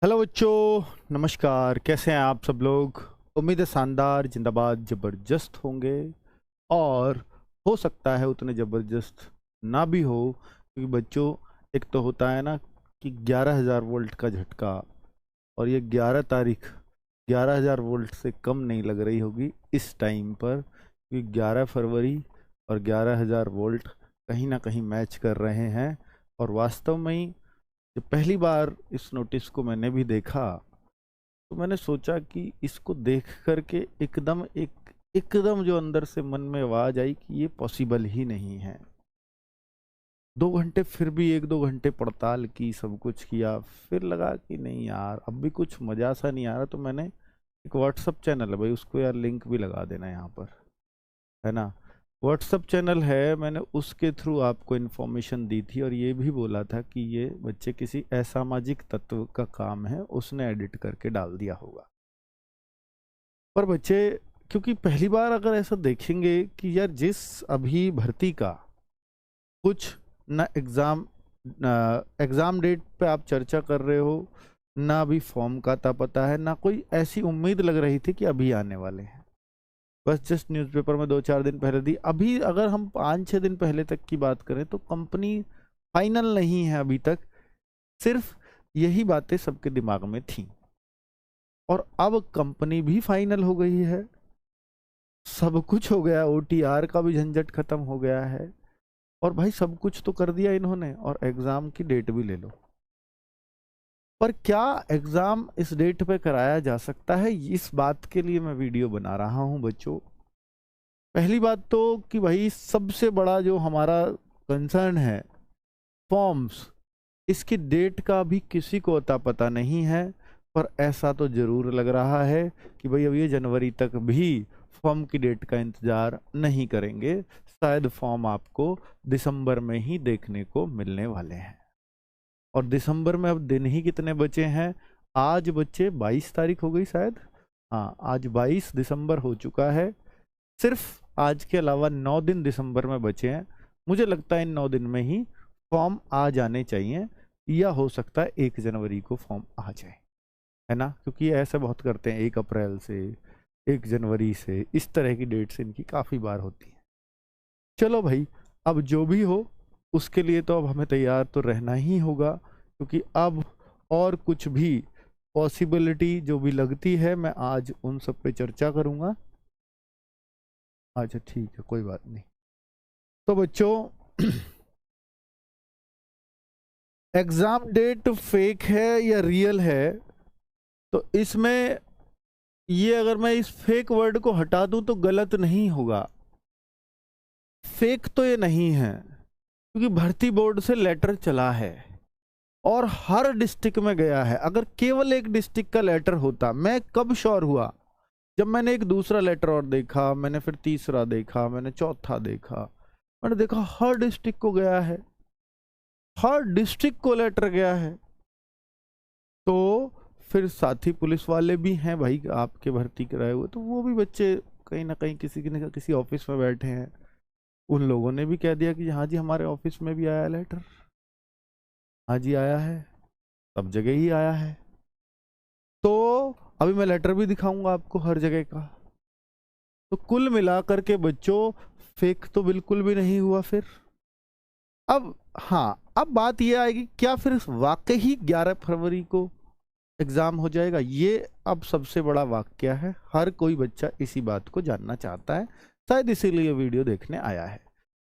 Hello बच्चों, नमस्कार। कैसे हैं आप सब लोग? उम्मीद है शानदार, जिंदाबाद, ज़बरदस्त होंगे। और हो सकता है उतने ज़बरदस्त ना भी हो, क्योंकि बच्चों एक तो होता है ना कि 11,000 वोल्ट का झटका, और ये 11 तारीख 11,000 वोल्ट से कम नहीं लग रही होगी इस टाइम पर, क्योंकि 11 फरवरी और 11,000 वोल्ट कहीं ना कहीं मैच कर रहे हैं। और वास्तव में ही जब पहली बार इस नोटिस को मैंने भी देखा, तो मैंने सोचा कि इसको देख करके एकदम जो अंदर से मन में आवाज आई कि ये पॉसिबल ही नहीं है। 2 घंटे फिर भी 1-2 घंटे पड़ताल की, सब कुछ किया, फिर लगा कि नहीं यार, अब भी कुछ मजा सा नहीं आ रहा। तो मैंने एक व्हाट्सअप चैनल है भाई, उसको यार लिंक भी लगा देना यहाँ पर, है ना। व्हाट्सअप चैनल है, मैंने उसके थ्रू आपको इन्फॉर्मेशन दी थी, और ये भी बोला था कि ये बच्चे किसी असामाजिक तत्व का काम है, उसने एडिट करके डाल दिया होगा। पर बच्चे क्योंकि पहली बार अगर ऐसा देखेंगे कि यार जिस अभी भर्ती का कुछ ना एग्ज़ाम डेट पे आप चर्चा कर रहे हो, ना अभी फॉर्म का था पता है, ना कोई ऐसी उम्मीद लग रही थी कि अभी आने वाले हैं। बस जस्ट न्यूज़पेपर में 2-4 दिन पहले दी। अभी अगर हम 5-6 दिन पहले तक की बात करें तो कंपनी फाइनल नहीं है अभी तक। सिर्फ यही बातें सबके दिमाग में थी, और अब कंपनी भी फाइनल हो गई है, सब कुछ हो गया, ओटीआर का भी झंझट खत्म हो गया है, और भाई सब कुछ तो कर दिया इन्होंने, और एग्जाम की डेट भी ले लो। पर क्या एग्जाम इस डेट पे कराया जा सकता है, इस बात के लिए मैं वीडियो बना रहा हूं बच्चों। पहली बात तो कि भाई सबसे बड़ा जो हमारा कंसर्न है, फॉर्म्स, इसकी डेट का भी किसी को अता पता नहीं है। पर ऐसा तो जरूर लग रहा है कि भाई अब ये जनवरी तक भी फॉर्म की डेट का इंतजार नहीं करेंगे। शायद फॉर्म आपको दिसंबर में ही देखने को मिलने वाले हैं। और दिसंबर में अब दिन ही कितने बचे हैं? आज बच्चे 22 तारीख हो गई शायद। हाँ, आज 22 दिसंबर हो चुका है। सिर्फ आज के अलावा 9 दिन दिसंबर में बचे हैं। मुझे लगता है इन 9 दिन में ही फॉर्म आ जाने चाहिए, या हो सकता है 1 जनवरी को फॉर्म आ जाए, है ना। क्योंकि ये ऐसे बहुत करते हैं, 1 अप्रैल से, 1 जनवरी से, इस तरह की डेट्स इनकी काफ़ी बार होती हैं। चलो भाई, अब जो भी हो उसके लिए तो अब हमें तैयार तो रहना ही होगा, क्योंकि अब और कुछ भी पॉसिबिलिटी जो भी लगती है, मैं आज उन सब पे चर्चा करूंगा। अच्छा ठीक है, कोई बात नहीं। तो बच्चों एग्जाम डेट फेक है या रियल है, तो इसमें ये अगर मैं इस फेक वर्ड को हटा दूं तो गलत नहीं होगा। फेक तो ये नहीं है, क्योंकि भर्ती बोर्ड से लेटर चला है और हर डिस्ट्रिक्ट में गया है। अगर केवल एक डिस्ट्रिक्ट का लेटर होता, मैं कब श्योर हुआ, जब मैंने एक दूसरा लेटर और देखा, मैंने फिर तीसरा देखा, मैंने चौथा देखा, मैंने देखा हर डिस्ट्रिक्ट को गया है, हर डिस्ट्रिक्ट को लेटर गया है। तो फिर साथी पुलिस वाले भी हैं भाई आपके भर्ती कराए हुए, तो वो भी बच्चे कहीं ना कहीं किसी न किसी ऑफिस में बैठे हैं, उन लोगों ने भी कह दिया कि हाँ जी हमारे ऑफिस में भी आया लेटर, हाँ जी आया है, सब जगह ही आया है। तो अभी मैं लेटर भी दिखाऊंगा आपको हर जगह का। तो कुल मिलाकर के बच्चों फेक तो बिल्कुल भी नहीं हुआ फिर। अब हाँ, अब बात ये आएगी, क्या फिर वाकई ही 11 फरवरी को एग्जाम हो जाएगा? ये अब सबसे बड़ा वाक्य है, हर कोई बच्चा इसी बात को जानना चाहता है, शायद इसीलिए वीडियो देखने आया है।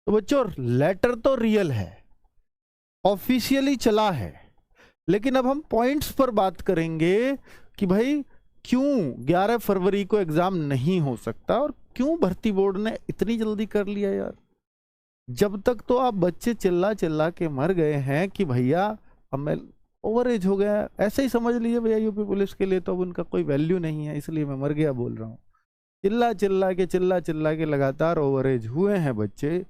तो बच्चों लेटर तो रियल है, ऑफिशियली चला है, लेकिन अब हम पॉइंट्स पर बात करेंगे कि भाई क्यों 11 फरवरी को एग्जाम नहीं हो सकता, और क्यों भर्ती बोर्ड ने इतनी जल्दी कर लिया यार। जब तक तो आप बच्चे चिल्ला चिल्ला के मर गए हैं कि भैया अब मैं ओवर एज हो गया, ऐसे ही समझ लीजिए भैया, यूपी पुलिस के लिए तो अब उनका कोई वैल्यू नहीं है, इसलिए मैं मर गया बोल रहा हूँ। चिल्ला के लगातार ओवर एज हुए हैं बच्चे,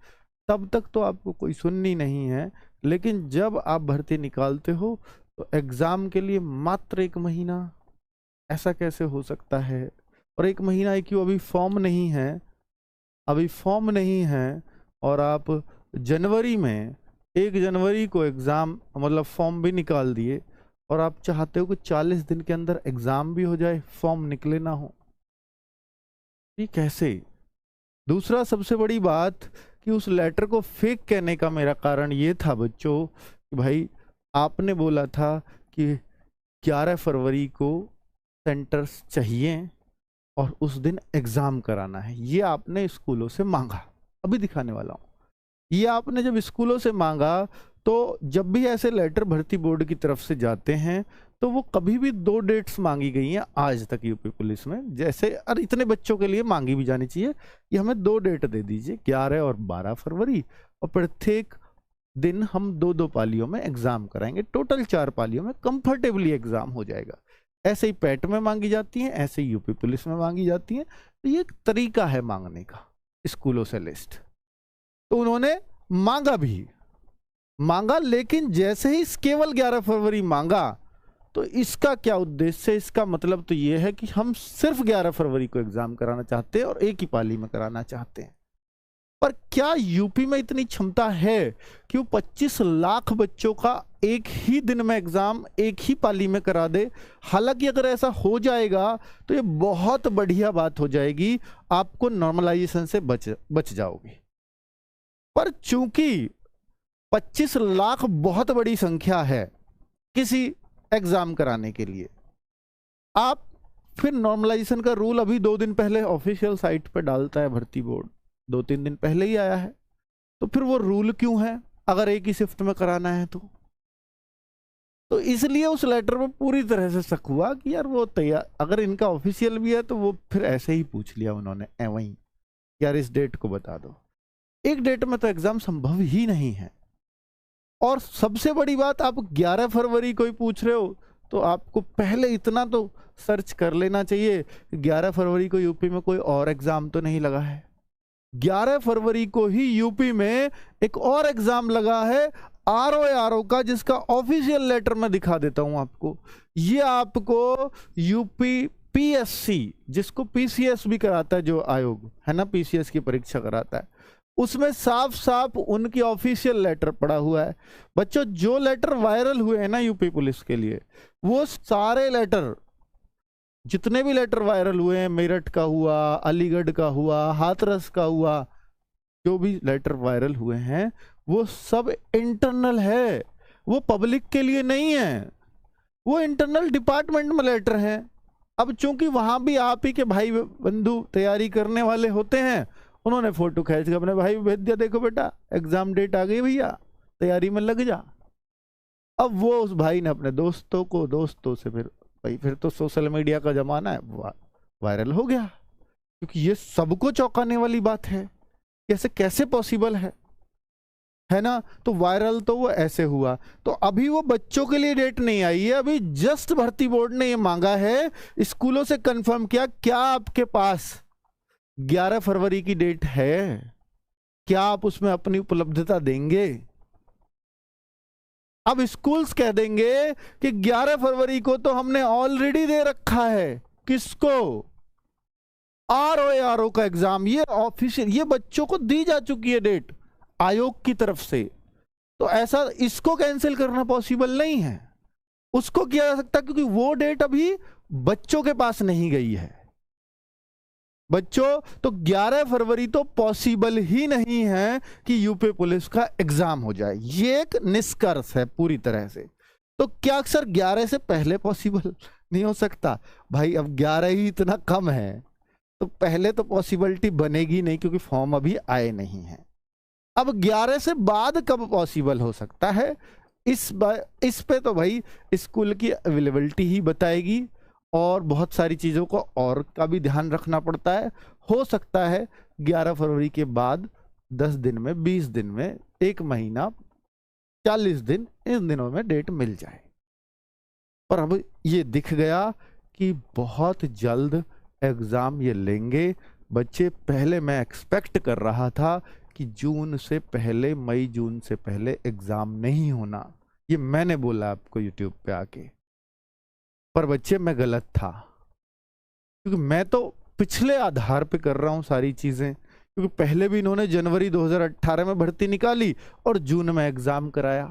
तब तक तो आपको कोई सुननी नहीं है। लेकिन जब आप भर्ती निकालते हो तो एग्जाम के लिए मात्र 1 महीना, ऐसा कैसे हो सकता है? और 1 महीना ही क्यों, अभी फॉर्म नहीं है, अभी फॉर्म नहीं है, और आप जनवरी में 1 जनवरी को एग्जाम मतलब फॉर्म भी निकाल दिए, और आप चाहते हो कि 40 दिन के अंदर एग्जाम भी हो जाए, फॉर्म निकले ना हो। ये कैसे? दूसरा सबसे बड़ी बात कि उस लेटर को फेक कहने का मेरा कारण ये था बच्चों कि भाई आपने बोला था कि 11 फरवरी को सेंटर्स चाहिए और उस दिन एग्जाम कराना है, ये आपने स्कूलों से मांगा। अभी दिखाने वाला हूँ। ये आपने जब स्कूलों से मांगा तो जब भी ऐसे लेटर भर्ती बोर्ड की तरफ से जाते हैं तो वो कभी भी 2 डेट्स मांगी गई हैं आज तक यूपी पुलिस में, जैसे और इतने बच्चों के लिए मांगी भी जानी चाहिए कि हमें 2 डेट दे दीजिए, 11 और 12 फरवरी, और प्रत्येक दिन हम 2-2 पालियों में एग्जाम कराएंगे, टोटल 4 पालियों में कंफर्टेबली एग्जाम हो जाएगा। ऐसे ही पैट में मांगी जाती हैं, ऐसे ही यूपी पुलिस में मांगी जाती हैं। तो ये एक तरीका है मांगने का स्कूलों से लिस्ट। तो उन्होंने मांगा, लेकिन जैसे ही केवल 11 फरवरी मांगा तो इसका क्या उद्देश्य है? इसका मतलब तो ये है कि हम सिर्फ 11 फरवरी को एग्जाम कराना चाहते हैं और एक ही पाली में कराना चाहते हैं। पर क्या यूपी में इतनी क्षमता है कि वो 25 लाख बच्चों का एक ही दिन में एग्जाम एक ही पाली में करा दे? हालांकि अगर ऐसा हो जाएगा तो ये बहुत बढ़िया बात हो जाएगी, आपको नॉर्मलाइजेशन से बच जाओगे। पर चूंकि 25 लाख बहुत बड़ी संख्या है किसी एग्जाम कराने के लिए, आप फिर नॉर्मलाइजेशन का रूल अभी 2 दिन पहले ऑफिशियल साइट पर डालता है भर्ती बोर्ड, 2-3 दिन पहले ही आया है। तो फिर वो रूल क्यों है अगर एक ही शिफ्ट में कराना है? तो इसलिए उस लेटर में पूरी तरह से शक हुआ कि यार वो तैयार, अगर इनका ऑफिशियल भी है तो वो फिर ऐसे ही पूछ लिया उन्होंने वहीं, यार इस डेट को बता दो। एक डेट में तो एग्जाम संभव ही नहीं है। और सबसे बड़ी बात, आप 11 फरवरी को ही पूछ रहे हो तो आपको पहले इतना तो सर्च कर लेना चाहिए 11 फरवरी को यूपी में कोई और एग्जाम तो नहीं लगा है। 11 फरवरी को ही यूपी में एक और एग्जाम लगा है आरओ का, जिसका ऑफिशियल लेटर मैं दिखा देता हूं आपको। ये आपको यूपी पीएससी, जिसको पीसीएस भी कराता है, जो आयोग है ना पीसीएस की परीक्षा कराता है, उसमें साफ साफ उनकी ऑफिशियल लेटर पड़ा हुआ है। बच्चों जो लेटर वायरल हुए हैं ना यूपी पुलिस के लिए, वो सारे लेटर, जितने भी लेटर वायरल हुए हैं, मेरठ का हुआ, अलीगढ़ का हुआ, हाथरस का हुआ, जो भी लेटर वायरल हुए हैं वो सब इंटरनल है, वो पब्लिक के लिए नहीं है, वो इंटरनल डिपार्टमेंट में लेटर हैं। अब चूंकि वहां भी आप ही के भाई बंधु तैयारी करने वाले होते हैं, उन्होंने फोटो खींच के अपने भाई भेज दिया, देखो बेटा एग्जाम डेट आ गई भैया, तैयारी में लग जा। अब वो उस भाई ने अपने दोस्तों से फिर तो सोशल मीडिया का जमाना है, वायरल हो गया। क्योंकि ये सबको चौंकाने वाली बात है, ऐसे कैसे पॉसिबल है ना। तो वायरल तो वो ऐसे हुआ। तो अभी वो बच्चों के लिए डेट नहीं आई है, अभी जस्ट भर्ती बोर्ड ने ये मांगा है, स्कूलों से कंफर्म किया, क्या आपके पास 11 फरवरी की डेट है? क्या आप उसमें अपनी उपलब्धता देंगे? अब स्कूल्स कह देंगे कि 11 फरवरी को तो हमने ऑलरेडी दे रखा है, किसको? आरओ का एग्जाम, ये ऑफिशियल, ये बच्चों को दी जा चुकी है डेट आयोग की तरफ से। तो ऐसा इसको कैंसिल करना पॉसिबल नहीं है, उसको किया जा सकता, क्योंकि वो डेट अभी बच्चों के पास नहीं गई है। बच्चों तो 11 फरवरी तो पॉसिबल ही नहीं है कि यूपी पुलिस का एग्जाम हो जाए, ये एक निष्कर्ष है पूरी तरह से। तो क्या अक्सर 11 से पहले पॉसिबल नहीं हो सकता? भाई अब 11 ही इतना कम है तो पहले तो पॉसिबिलिटी बनेगी नहीं, क्योंकि फॉर्म अभी आए नहीं है। अब 11 से बाद कब पॉसिबल हो सकता है, इस पे तो भाई स्कूल की अवेलेबिलिटी ही बताएगी, और बहुत सारी चीज़ों को और का भी ध्यान रखना पड़ता है। हो सकता है 11 फरवरी के बाद 10 दिन में, 20 दिन में, 1 महीना, 40 दिन, इन दिनों में डेट मिल जाए। पर अब ये दिख गया कि बहुत जल्द एग्ज़ाम ये लेंगे बच्चे। पहले मैं एक्सपेक्ट कर रहा था कि जून से पहले, मई जून से पहले एग्ज़ाम नहीं होना, ये मैंने बोला आपको यूट्यूब पे आके। पर बच्चे मैं गलत था, क्योंकि मैं तो पिछले आधार पे कर रहा हूँ सारी चीज़ें, क्योंकि पहले भी इन्होंने जनवरी 2018 में भर्ती निकाली और जून में एग्ज़ाम कराया।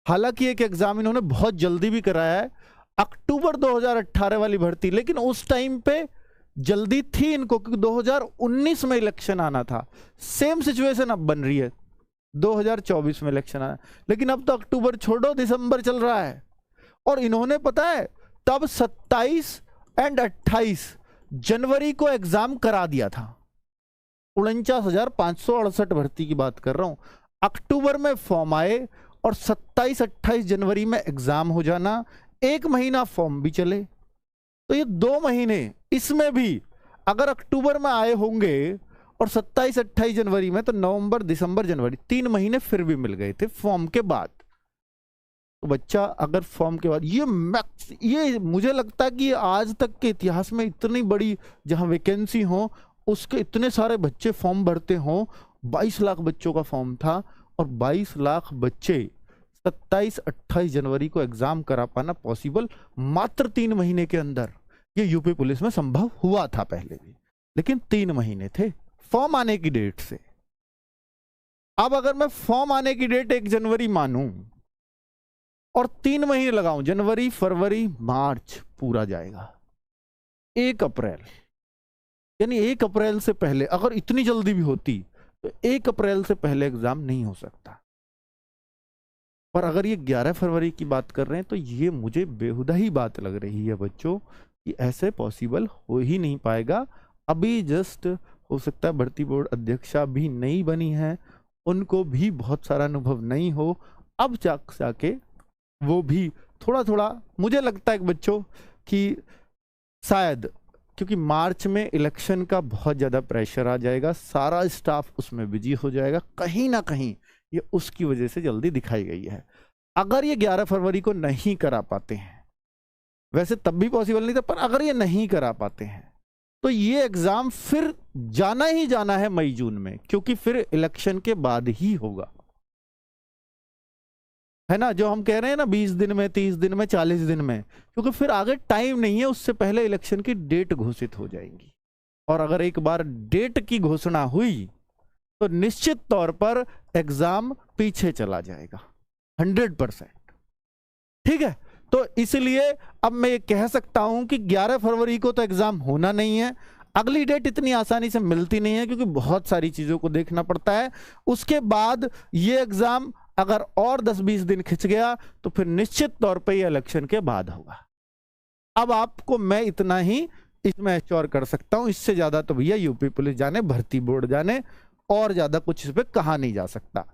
हालांकि एक एग्जाम इन्होंने बहुत जल्दी भी कराया है, अक्टूबर 2018 वाली भर्ती, लेकिन उस टाइम पे जल्दी थी इनको क्योंकि 2019 में इलेक्शन आना था। सेम सिचुएशन अब बन रही है, 2024 में इलेक्शन आना, लेकिन अब तो अक्टूबर छोड़ो, दिसंबर चल रहा है। और इन्होंने पता है तब 27 एंड 28 जनवरी को एग्जाम करा दिया था। 49,568 भर्ती की बात कर रहा हूं। अक्टूबर में फॉर्म आए और 27-28 जनवरी में एग्जाम हो जाना, 1 महीना फॉर्म भी चले, तो ये 2 महीने। इसमें भी अगर अक्टूबर में आए होंगे और 27-28 जनवरी में, तो नवंबर, दिसंबर, जनवरी 3 महीने फिर भी मिल गए थे फॉर्म के बाद। तो बच्चा अगर फॉर्म के बाद ये मुझे लगता है कि आज तक के इतिहास में इतनी बड़ी जहां वैकेंसी हो उसके इतने सारे बच्चे फॉर्म भरते हों। 22 लाख बच्चों का फॉर्म था और 22 लाख बच्चे 27-28 जनवरी को एग्जाम करा पाना पॉसिबल मात्र 3 महीने के अंदर। ये यूपी पुलिस में संभव हुआ था पहले भी, लेकिन 3 महीने थे फॉर्म आने की डेट से। अब अगर मैं फॉर्म आने की डेट 1 जनवरी मानूं और 3 महीने लगाऊं, जनवरी, फरवरी, मार्च पूरा जाएगा, 1 अप्रैल, यानी 1 अप्रैल से पहले अगर इतनी जल्दी भी होती तो 1 अप्रैल से पहले एग्जाम नहीं हो सकता। पर अगर ये 11 फरवरी की बात कर रहे हैं तो ये मुझे बेहुदा ही बात लग रही है बच्चों, कि ऐसे पॉसिबल हो ही नहीं पाएगा। अभी जस्ट हो सकता है भर्ती बोर्ड अध्यक्षा भी नई बनी है, उनको भी बहुत सारा अनुभव नहीं हो, अब जाके वो भी थोड़ा थोड़ा, मुझे लगता है बच्चों कि शायद क्योंकि मार्च में इलेक्शन का बहुत ज़्यादा प्रेशर आ जाएगा, सारा स्टाफ उसमें बिजी हो जाएगा, कहीं ना कहीं ये उसकी वजह से जल्दी दिखाई गई है। अगर ये 11 फरवरी को नहीं करा पाते हैं, वैसे तब भी पॉसिबल नहीं था, पर अगर ये नहीं करा पाते हैं तो ये एग्जाम फिर जाना ही जाना है मई जून में, क्योंकि फिर इलेक्शन के बाद ही होगा, है ना। जो हम कह रहे हैं ना 20 दिन में, 30 दिन में, 40 दिन में, क्योंकि फिर आगे टाइम नहीं है, उससे पहले इलेक्शन की डेट घोषित हो जाएंगी। और अगर एक बार डेट की घोषणा हुई तो निश्चित तौर पर एग्जाम पीछे चला जाएगा 100%। ठीक है, तो इसलिए अब मैं ये कह सकता हूं कि 11 फरवरी को तो एग्जाम होना नहीं है। अगली डेट इतनी आसानी से मिलती नहीं है क्योंकि बहुत सारी चीजों को देखना पड़ता है। उसके बाद ये एग्जाम अगर और 10-20 दिन खिंच गया तो फिर निश्चित तौर पे ये इलेक्शन के बाद होगा। अब आपको मैं इतना ही इसमें एश्योर कर सकता हूं, इससे ज्यादा तो भैया यूपी पुलिस जाने, भर्ती बोर्ड जाने, और ज्यादा कुछ इस पे कहा नहीं जा सकता।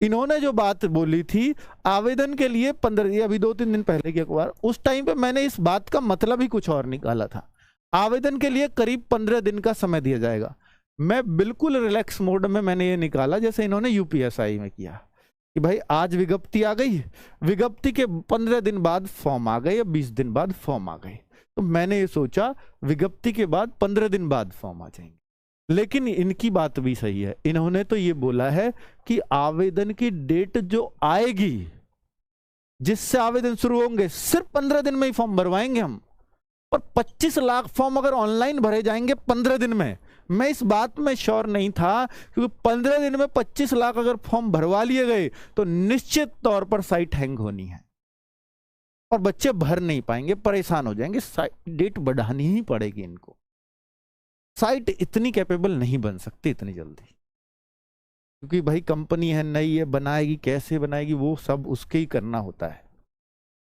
इन्होंने जो बात बोली थी आवेदन के लिए 15, अभी 2-3 दिन पहले की अखबार, उस टाइम पे मैंने इस बात का मतलब ही कुछ और निकाला था। आवेदन के लिए करीब 15 दिन का समय दिया जाएगा। मैं बिल्कुल रिलैक्स मोड में मैंने ये निकाला जैसे इन्होंने यूपीएसआई में किया कि भाई आज विज्ञप्ति आ गई, विज्ञप्ति के 15 दिन बाद फॉर्म आ गए या 20 दिन बाद फॉर्म आ गए, तो मैंने ये सोचा विज्ञप्ति के बाद 15 दिन बाद फॉर्म आ जाएंगे। लेकिन इनकी बात भी सही है, इन्होंने तो ये बोला है कि आवेदन की डेट जो आएगी, जिससे आवेदन शुरू होंगे, सिर्फ 15 दिन में ही फॉर्म भरवाएंगे हम। पर 25 लाख फॉर्म अगर ऑनलाइन भरे जाएंगे 15 दिन में, मैं इस बात में श्योर नहीं था, क्योंकि 15 दिन में 25 लाख अगर फॉर्म भरवा लिए गए तो निश्चित तौर पर साइट हैंग होनी है और बच्चे भर नहीं पाएंगे, परेशान हो जाएंगे। डेट बढ़ानी ही पड़ेगी इनको, साइट इतनी कैपेबल नहीं बन सकती इतनी जल्दी, क्योंकि भाई कंपनी है नई है, बनाएगी कैसे बनाएगी वो सब उसके ही करना होता है।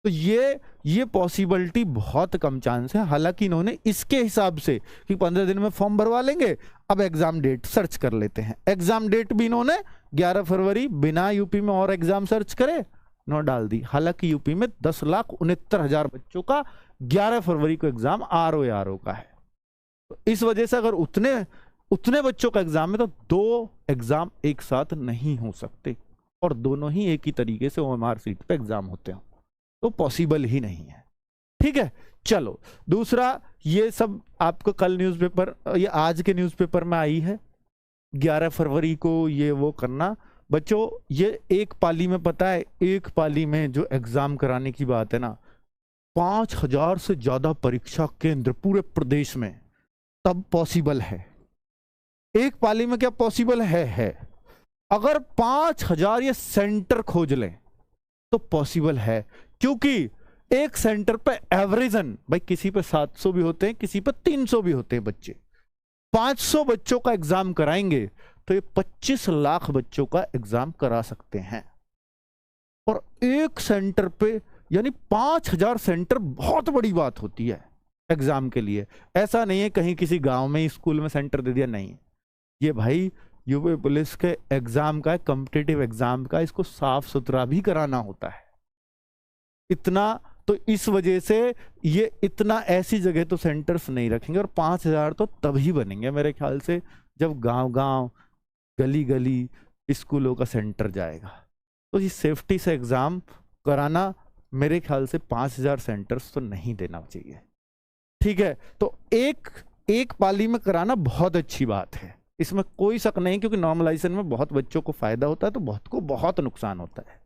तो ये पॉसिबिलिटी बहुत कम चांस है। हालांकि इन्होंने इसके हिसाब से कि 15 दिन में फॉर्म भरवा लेंगे, अब एग्जाम डेट सर्च कर लेते हैं। एग्जाम डेट भी इन्होंने 11 फरवरी बिना यूपी में और एग्जाम सर्च करे नो डाल दी। हालांकि यूपी में 10,69,000 बच्चों का 11 फरवरी को एग्जाम आरओ का है। तो इस वजह से अगर उतने बच्चों का एग्जाम है तो 2 एग्जाम एक साथ नहीं हो सकते और दोनों ही एक ही तरीके से ओएमआर सीट पे एग्जाम होते हैं, तो पॉसिबल ही नहीं है। ठीक है, चलो दूसरा, ये सब आपको कल न्यूज़पेपर, ये आज के न्यूज़पेपर में आई है 11 फरवरी को ये वो करना। बच्चों ये एक पाली में, पता है एक पाली में जो एग्जाम कराने की बात है ना, 5,000 से ज्यादा परीक्षा केंद्र पूरे प्रदेश में, तब पॉसिबल है। एक पाली में क्या पॉसिबल है। अगर 5,000 ये सेंटर खोज लें तो पॉसिबल है, क्योंकि एक सेंटर पे एवरेजन भाई किसी पे 700 भी होते हैं, किसी पे 300 भी होते हैं बच्चे। 500 बच्चों का एग्जाम कराएंगे तो ये 25 लाख बच्चों का एग्जाम करा सकते हैं। और एक सेंटर पे यानी 5000 सेंटर बहुत बड़ी बात होती है एग्जाम के लिए। ऐसा नहीं है कहीं किसी गांव में स्कूल में सेंटर दे दिया, नहीं। ये भाई यूपी पुलिस के एग्जाम का, कॉम्पिटिटिव एग्जाम का, इसको साफ सुथरा भी कराना होता है इतना। तो इस वजह से ये इतना ऐसी जगह तो सेंटर्स नहीं रखेंगे। और 5000 तो तभी बनेंगे मेरे ख्याल से जब गांव गांव गली गली स्कूलों का सेंटर जाएगा। तो ये सेफ्टी से एग्जाम कराना मेरे ख्याल से 5000 सेंटर्स तो नहीं देना चाहिए। ठीक है, तो एक पाली में कराना बहुत अच्छी बात है, इसमें कोई शक नहीं, क्योंकि नॉर्मलाइजेशन में बहुत बच्चों को फायदा होता है तो बहुत को बहुत नुकसान होता है।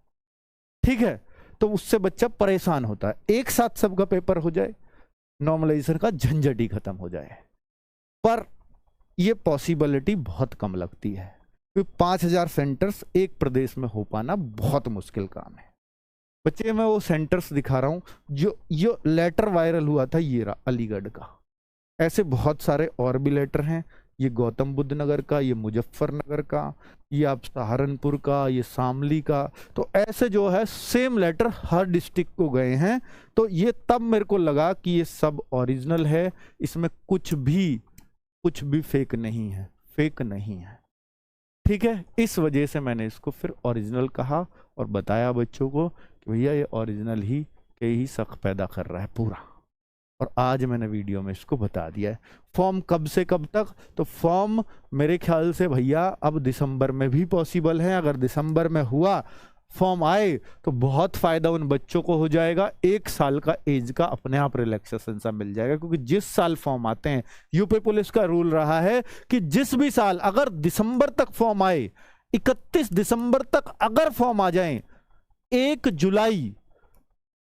ठीक है, तो उससे बच्चा परेशान होता है। एक साथ सबका पेपर हो जाए, नॉर्मलाइजेशन का झंझट ही खत्म हो जाए, पर यह पॉसिबिलिटी बहुत कम लगती है, क्योंकि 5000 सेंटर्स एक प्रदेश में हो पाना बहुत मुश्किल काम है। बच्चे मैं वो सेंटर्स दिखा रहा हूं जो लेटर वायरल हुआ था, ये रहा अलीगढ़ का। ऐसे बहुत सारे और भी लेटर हैं, ये गौतम बुद्ध नगर का, ये मुजफ्फरनगर का, ये आप सहारनपुर का, ये शामली का। तो ऐसे जो है सेम लेटर हर डिस्ट्रिक्ट को गए हैं। तो ये तब मेरे को लगा कि ये सब ओरिजिनल है, इसमें कुछ भी फेक नहीं है, फेक नहीं है। ठीक है, इस वजह से मैंने इसको फिर ओरिजिनल कहा और बताया बच्चों को कि भैया ये ओरिजिनल ही के ही शक पैदा कर रहा है पूरा। और आज मैंने वीडियो में इसको बता दिया है। फॉर्म कब से कब तक? तो फॉर्म मेरे ख्याल से भैया अब दिसंबर में भी पॉसिबल है। अगर दिसंबर में हुआ फॉर्म आए तो बहुत फायदा उन बच्चों को हो जाएगा। 1 साल का एज का अपने आप रिलैक्सेशन सा मिल जाएगा, क्योंकि जिस साल फॉर्म आते हैं, यूपी पुलिस का रूल रहा है कि जिस भी साल अगर दिसंबर तक फॉर्म आए, 31 दिसंबर तक अगर फॉर्म आ जाए, 1 जुलाई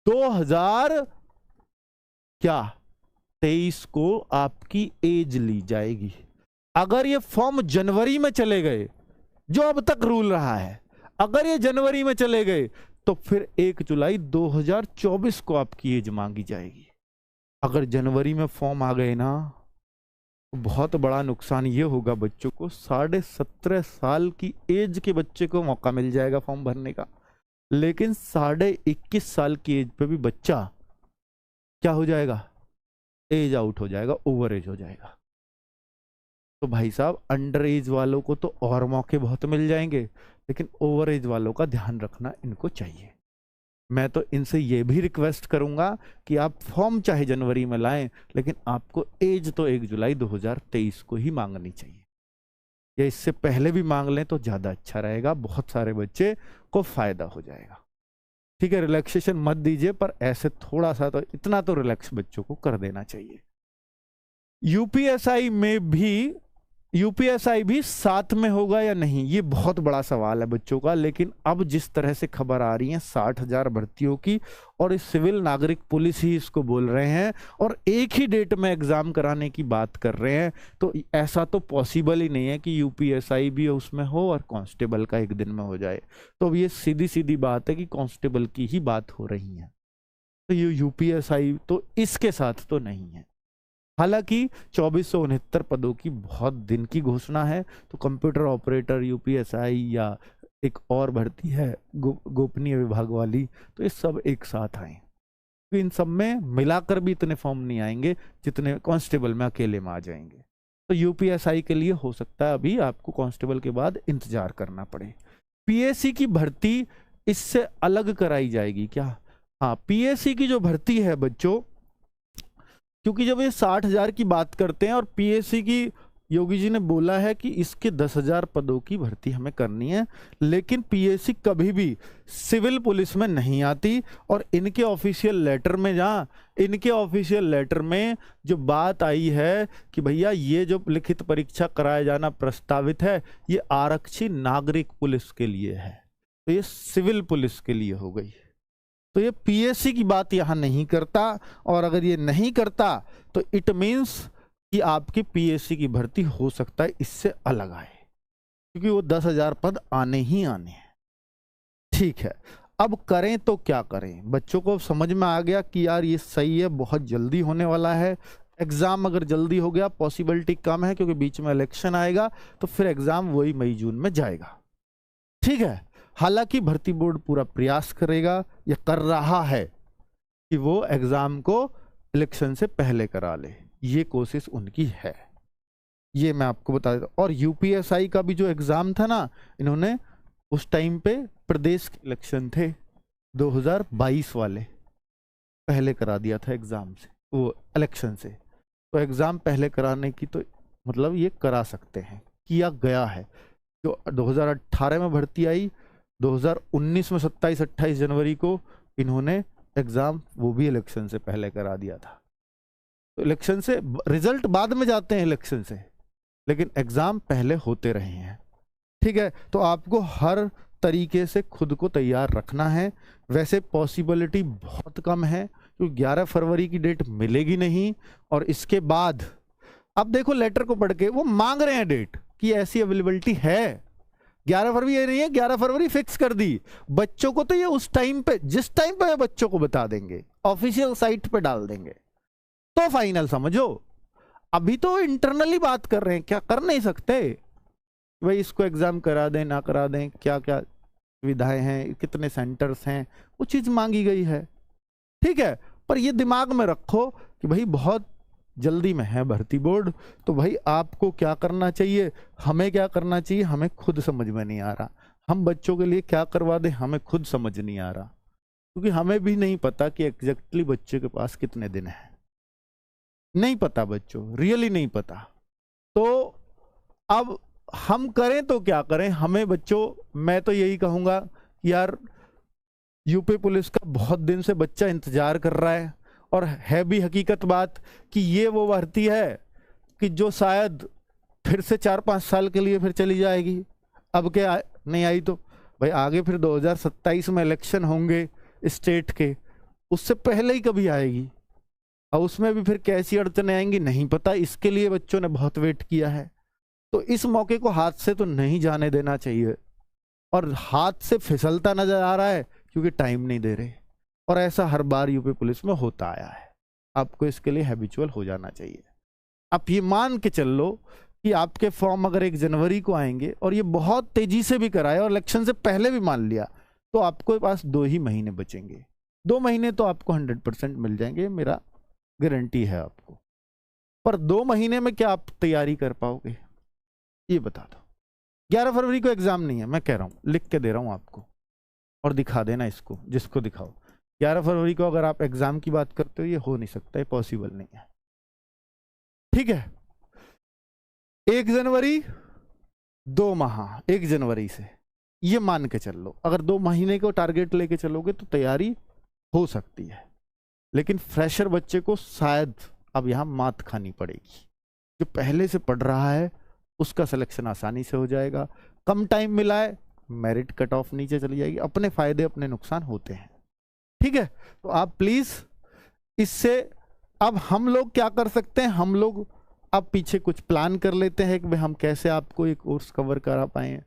2023 को आपकी एज ली जाएगी। अगर ये फॉर्म जनवरी में चले गए, जो अब तक रूल रहा है, अगर ये जनवरी में चले गए तो फिर 1 जुलाई 2024 को आपकी एज मांगी जाएगी। अगर जनवरी में फॉर्म आ गए ना तो बहुत बड़ा नुकसान ये होगा बच्चों को, 17.5 साल की एज के बच्चे को मौका मिल जाएगा फॉर्म भरने का, लेकिन 21.5 साल की एज पे भी बच्चा क्या हो जाएगा, एज आउट हो जाएगा, ओवर एज हो जाएगा। तो भाई साहब अंडर एज वालों को तो और मौके बहुत मिल जाएंगे, लेकिन ओवर एज वालों का ध्यान रखना इनको चाहिए। मैं तो इनसे ये भी रिक्वेस्ट करूंगा कि आप फॉर्म चाहे जनवरी में लाएं, लेकिन आपको एज तो 1 जुलाई 2023 को ही मांगनी चाहिए, या इससे पहले भी मांग लें तो ज़्यादा अच्छा रहेगा, बहुत सारे बच्चे को फायदा हो जाएगा। ठीक है, रिलैक्सेशन मत दीजिए, पर ऐसे थोड़ा सा तो इतना तो रिलैक्स बच्चों को कर देना चाहिए। यूपीएसआई भी साथ में होगा या नहीं, ये बहुत बड़ा सवाल है बच्चों का। लेकिन अब जिस तरह से खबर आ रही है 60,000 भर्तियों की, और इस सिविल नागरिक पुलिस ही इसको बोल रहे हैं, और एक ही डेट में एग्जाम कराने की बात कर रहे हैं, तो ऐसा तो पॉसिबल ही नहीं है कि यूपीएसआई भी उसमें हो और कांस्टेबल का एक दिन में हो जाए। तो अब ये सीधी सीधी बात है कि कांस्टेबल की ही बात हो रही है, तो ये यूपीएसआई तो इसके साथ तो नहीं है। हालांकि 2469 पदों की बहुत दिन की घोषणा है, तो कंप्यूटर ऑपरेटर, यूपीएसआई या एक और भर्ती है गोपनीय विभाग वाली, तो ये सब एक साथ आए। तो इन सब में मिलाकर भी इतने फॉर्म नहीं आएंगे जितने कांस्टेबल में अकेले में आ जाएंगे। तो यूपीएसआई के लिए हो सकता है अभी आपको कांस्टेबल के बाद इंतजार करना पड़े। पीएससी की भर्ती इससे अलग कराई जाएगी क्या? हाँ, पीएससी की जो भर्ती है बच्चों, क्योंकि जब ये 60,000 की बात करते हैं और पीएससी की योगी जी ने बोला है कि इसके 10,000 पदों की भर्ती हमें करनी है, लेकिन पीएससी कभी भी सिविल पुलिस में नहीं आती। और इनके ऑफिशियल लेटर में जो बात आई है कि भैया ये जो लिखित परीक्षा कराया जाना प्रस्तावित है, ये आरक्षी नागरिक पुलिस के लिए है, तो ये सिविल पुलिस के लिए हो गई। तो ये पीएससी की बात यहां नहीं करता, और अगर ये नहीं करता तो इट मीन्स कि आपकी पीएससी की भर्ती हो सकता है इससे अलग आए, क्योंकि वो 10,000 पद आने ही आने हैं। ठीक है, अब करें तो क्या करें? बच्चों को समझ में आ गया कि यार ये सही है, बहुत जल्दी होने वाला है एग्जाम। अगर जल्दी हो गया पॉसिबिलिटी कम है क्योंकि बीच में इलेक्शन आएगा, तो फिर एग्जाम वही मई जून में जाएगा। ठीक है, हालांकि भर्ती बोर्ड पूरा प्रयास करेगा या कर रहा है कि वो एग्जाम को इलेक्शन से पहले करा ले, ये कोशिश उनकी है, ये मैं आपको बता देता हूं। और यूपीएसआई का भी जो एग्जाम था ना, इन्होंने उस टाइम पे प्रदेश के इलेक्शन थे 2022 वाले, पहले करा दिया था एग्जाम से, वो इलेक्शन से। तो एग्जाम पहले कराने की तो मतलब ये करा सकते हैं, किया गया है। जो 2018 में भर्ती आई, 2019 में 27-28 जनवरी को इन्होंने एग्जाम वो भी इलेक्शन से पहले करा दिया था। तो इलेक्शन से रिजल्ट बाद में जाते हैं इलेक्शन से, लेकिन एग्जाम पहले होते रहे हैं। ठीक है, तो आपको हर तरीके से खुद को तैयार रखना है। वैसे पॉसिबिलिटी बहुत कम है क्योंकि 11 फरवरी की डेट मिलेगी नहीं, और इसके बाद अब देखो लेटर को पढ़ के वो मांग रहे हैं डेट कि ऐसी अवेलेबिलिटी है। 11 फरवरी ये नहीं है 11 फरवरी फिक्स कर दी, बच्चों को तो ये उस टाइम पे, जिस टाइम पे बच्चों को बता देंगे, ऑफिशियल साइट पे डाल देंगे, तो फाइनल समझो। अभी तो इंटरनली बात कर रहे हैं, क्या कर नहीं सकते भाई, इसको एग्जाम करा दें ना करा दें, क्या क्या सुविधाएं हैं, कितने सेंटर्स हैं, वो चीज मांगी गई है। ठीक है, पर ये दिमाग में रखो कि भाई बहुत जल्दी में है भर्ती बोर्ड, तो भाई आपको क्या करना चाहिए, हमें क्या करना चाहिए, हमें खुद समझ में नहीं आ रहा। हम बच्चों के लिए क्या करवा दें, हमें खुद समझ नहीं आ रहा, क्योंकि हमें भी नहीं पता कि एग्जैक्टली बच्चे के पास कितने दिन है, नहीं पता बच्चों, रियली नहीं पता। तो अब हम करें तो क्या करें? हमें बच्चों, मैं तो यही कहूंगा कि यार यूपी पुलिस का बहुत दिन से बच्चा इंतजार कर रहा है, और है भी हकीकत बात कि ये वो भर्ती है कि जो शायद फिर से 4-5 साल के लिए फिर चली जाएगी। अब के नहीं आई तो भाई आगे फिर 2027 में इलेक्शन होंगे स्टेट के, उससे पहले ही कभी आएगी, और उसमें भी फिर कैसी अड़चने आएंगी नहीं पता। इसके लिए बच्चों ने बहुत वेट किया है, तो इस मौके को हाथ से तो नहीं जाने देना चाहिए। और हाथ से फिसलता नजर आ रहा है क्योंकि टाइम नहीं दे रहे, और ऐसा हर बार यूपी पुलिस में होता आया है। आपको इसके लिए हैबिचुअल हो जाना चाहिए। आप ये मान के चल लो कि आपके फॉर्म अगर 1 जनवरी को आएंगे और ये बहुत तेजी से भी कराए और इलेक्शन से पहले भी मान लिया, तो आपके पास 2 ही महीने बचेंगे। 2 महीने तो आपको 100% मिल जाएंगे, मेरा गारंटी है आपको। पर 2 महीने में क्या आप तैयारी कर पाओगे, ये बता दो। 11 फरवरी को एग्जाम नहीं है, मैं कह रहा हूं, लिख के दे रहा हूं आपको, और दिखा देना इसको, जिसको दिखाओ। 11 फरवरी को अगर आप एग्जाम की बात करते हो, ये हो नहीं सकता, ये पॉसिबल नहीं है। ठीक है, 1 जनवरी 2 माह 1 जनवरी से ये मान के चल लो। अगर 2 महीने को टारगेट लेके चलोगे तो तैयारी हो सकती है, लेकिन फ्रेशर बच्चे को शायद अब यहां मात खानी पड़ेगी। जो पहले से पढ़ रहा है उसका सिलेक्शन आसानी से हो जाएगा। कम टाइम मिला है, मेरिट कट ऑफ नीचे चली जाएगी। अपने फायदे अपने नुकसान होते हैं। ठीक है, तो आप प्लीज इससे, अब हम लोग क्या कर सकते हैं, हम लोग अब पीछे कुछ प्लान कर लेते हैं कि हम कैसे आपको एक कोर्स कवर करा पाएं,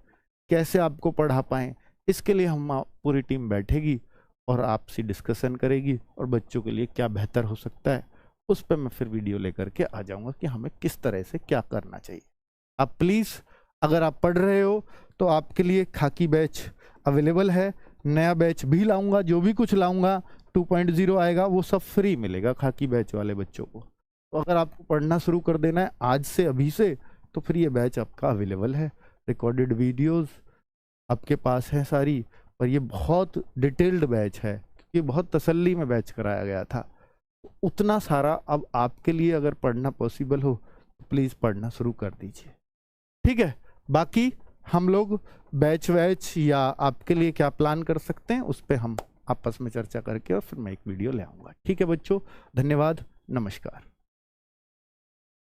कैसे आपको पढ़ा पाएं। इसके लिए हम पूरी टीम बैठेगी और आपसे डिस्कशन करेगी, और बच्चों के लिए क्या बेहतर हो सकता है उस पर मैं फिर वीडियो लेकर के आ जाऊंगा कि हमें किस तरह से क्या करना चाहिए। आप प्लीज़, अगर आप पढ़ रहे हो तो आपके लिए खाकी बैच अवेलेबल है। नया बैच भी लाऊंगा, जो भी कुछ लाऊंगा 2.0 आएगा, वो सब फ्री मिलेगा खाकी बैच वाले बच्चों को। तो अगर आपको पढ़ना शुरू कर देना है आज से, अभी से, तो फिर ये बैच आपका अवेलेबल है। रिकॉर्डेड वीडियोस आपके पास है सारी, और ये बहुत डिटेल्ड बैच है क्योंकि बहुत तसल्ली में बैच कराया गया था। उतना सारा अब आपके लिए अगर पढ़ना पॉसिबल हो तो प्लीज़ पढ़ना शुरू कर दीजिए। ठीक है, बाकी हम लोग बैच वैच या आपके लिए क्या प्लान कर सकते हैं उस पर हम आपस में चर्चा करके और फिर मैं एक वीडियो ले आऊँगा। ठीक है बच्चों, धन्यवाद, नमस्कार।